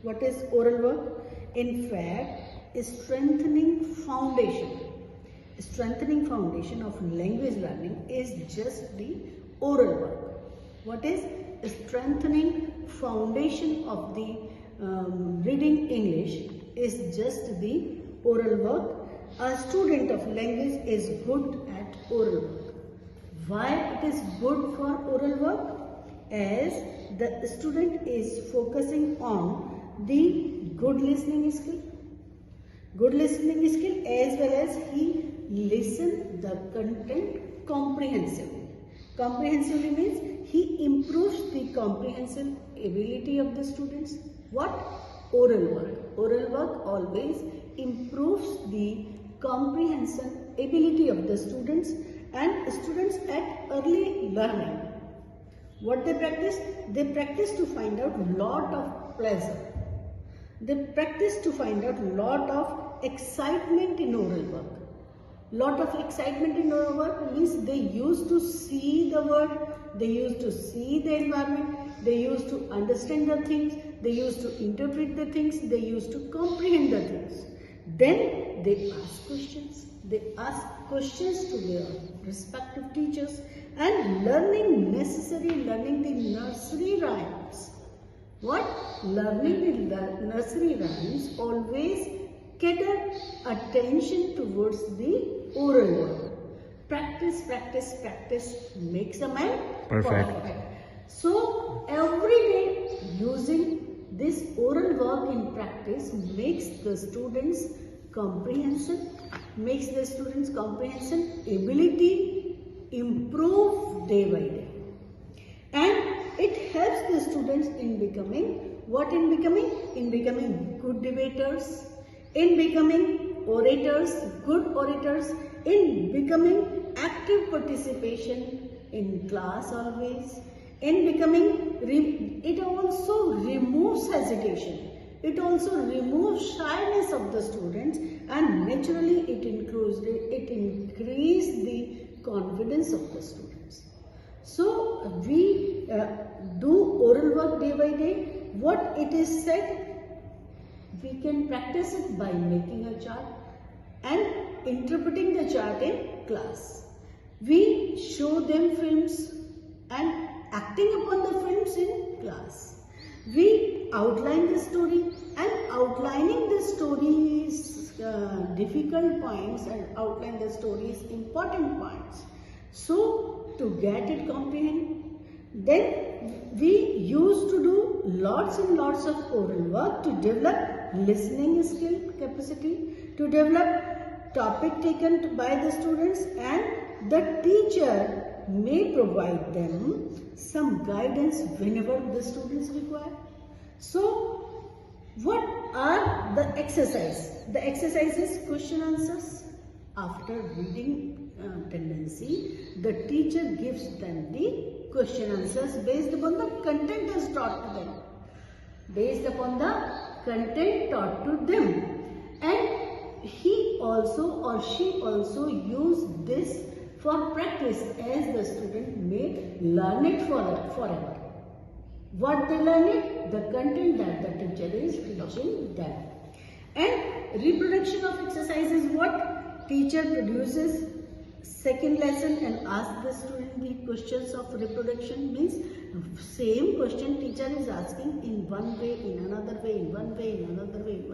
What is oral work? In fact, strengthening foundation of language learning is just the oral work. What is strengthening foundation of the reading English is just the oral work. A student of language is good at oral work. Why it is good for oral work? As the student is focusing on the good listening skill as well as he listen the content comprehensively. Comprehensively means he improves the comprehension ability of the students. What? Oral work. Oral work always improves the comprehension ability of the students, and students at early learning. What they practice? They practice to find out lot of pleasure. They practice to find out lot of excitement in oral work. Lot of excitement in oral work means they used to see the world, they used to see the environment, they used to understand the things, they used to interpret the things, they used to comprehend the things. Then they ask questions. They ask questions to their respective teachers and learning the nursery rhymes. What? Learning the nursery rhymes always cater attention towards the oral work. Practice makes a man perfect. So every day using this oral work in practice makes the students' comprehension ability improve day by day, and it helps the students in becoming good debaters, in becoming orators, good orators, in becoming active participation in class always, in becoming, it also removes hesitation. It also removes shyness of the students, and naturally it increases the confidence of the students. So we do oral work day by day. What it is said, we can practice it by making a chart and interpreting the chart in class. We show them films and acting upon the films in class. We outline the story, and outlining the story's difficult points and outline the story's important points. So to get it comprehend, then we used to do lots and lots of oral work to develop listening skill capacity, to develop topic taken by the students, and the teacher may provide them some guidance whenever the students require. So what are the exercises? The exercise is question answers. After reading tendency, the teacher gives them the question answers based upon the content as taught to them. Based upon the content taught to them. And he also or she also use this for practice, as the student may learn it forever. What they learn it? The content that the teacher is teaching them. And reproduction of exercise is what? Teacher produces second lesson and asks the student the questions of reproduction, means same question teacher is asking in one way, in another way, in one way, in another way.